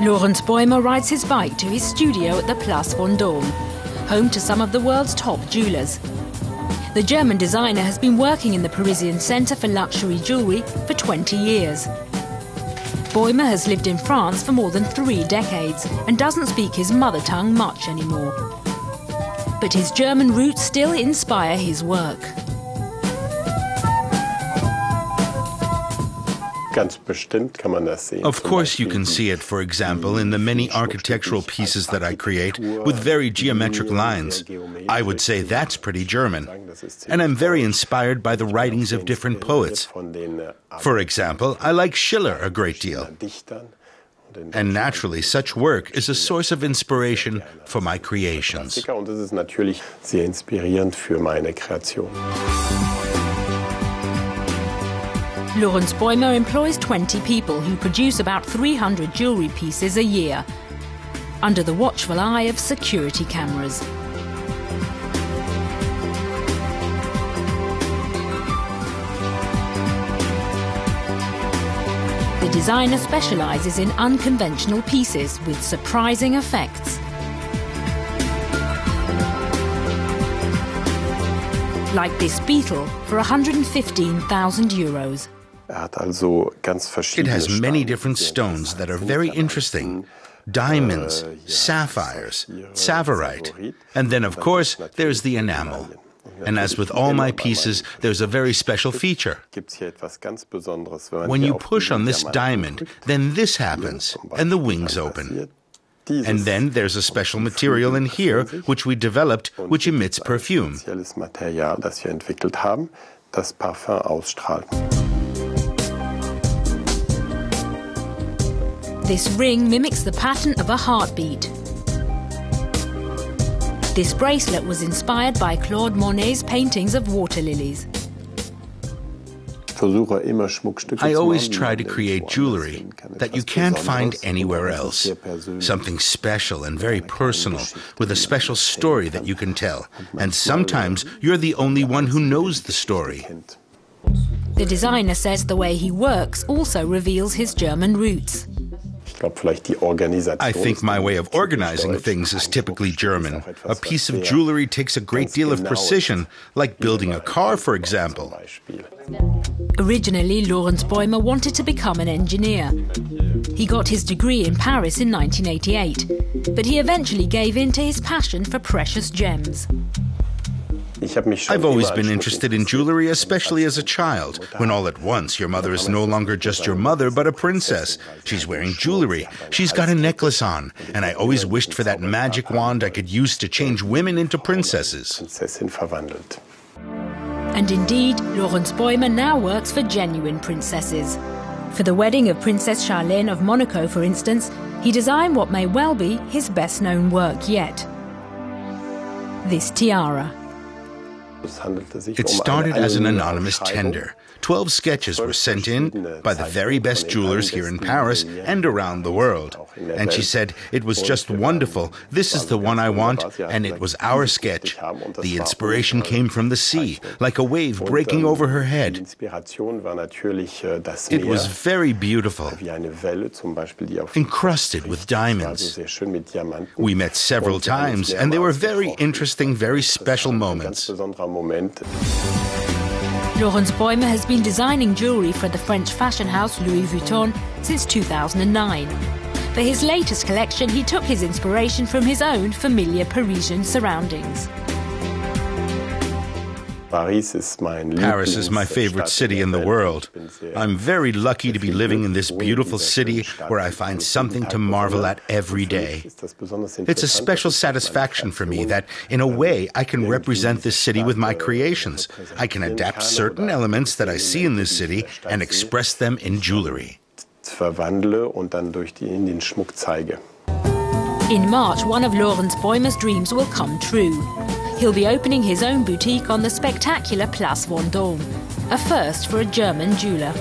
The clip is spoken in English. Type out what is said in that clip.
Lorenz Bäumer rides his bike to his studio at the Place Vendôme, home to some of the world's top jewelers. The German designer has been working in the Parisian Centre for Luxury Jewellery for 20 years. Bäumer has lived in France for more than 3 decades and doesn't speak his mother tongue much anymore. But his German roots still inspire his work. Of course you can see it, for example, in the many architectural pieces that I create with very geometric lines. I would say that's pretty German. And I'm very inspired by the writings of different poets. For example, I like Schiller a great deal. And naturally, such work is a source of inspiration for my creations. Lorenz Bäumer employs 20 people who produce about 300 jewellery pieces a year, under the watchful eye of security cameras. The designer specialises in unconventional pieces with surprising effects. Like this beetle for €115,000. It has many different stones that are very interesting. Diamonds, sapphires, tsavorite, and then of course there's the enamel. And as with all my pieces, there's a very special feature. When you push on this diamond, then this happens, and the wings open. And then there's a special material in here, which we developed, which emits perfume. This ring mimics the pattern of a heartbeat. This bracelet was inspired by Claude Monet's paintings of water lilies. I always try to create jewelry that you can't find anywhere else. Something special and very personal, with a special story that you can tell. And sometimes you're the only one who knows the story. The designer says the way he works also reveals his German roots. I think my way of organizing things is typically German. A piece of jewelry takes a great deal of precision, like building a car, for example. Originally, Lorenz Bäumer wanted to become an engineer. He got his degree in Paris in 1988, but he eventually gave in to his passion for precious gems. I've always been interested in jewelry, especially as a child, when all at once your mother is no longer just your mother, but a princess. She's wearing jewelry, she's got a necklace on, and I always wished for that magic wand I could use to change women into princesses. And indeed, Lorenz Bäumer now works for genuine princesses. For the wedding of Princess Charlene of Monaco, for instance, he designed what may well be his best-known work yet. This tiara. It started as an anonymous tender. 12 sketches were sent in by the very best jewelers here in Paris and around the world. And she said, it was just wonderful. This is the one I want, and it was our sketch. The inspiration came from the sea, like a wave breaking over her head. It was very beautiful, encrusted with diamonds. We met several times, and they were very interesting, very special moments. Lorenz Bäumer has been designing jewellery for the French fashion house Louis Vuitton since 2009. For his latest collection, he took his inspiration from his own familiar Parisian surroundings. Paris is my favorite city in the world. I'm very lucky to be living in this beautiful city where I find something to marvel at every day. It's a special satisfaction for me that, in a way, I can represent this city with my creations. I can adapt certain elements that I see in this city and express them in jewelry. In March, one of Lorenz Bäumer's dreams will come true. He'll be opening his own boutique on the spectacular Place Vendôme, a first for a German jeweller.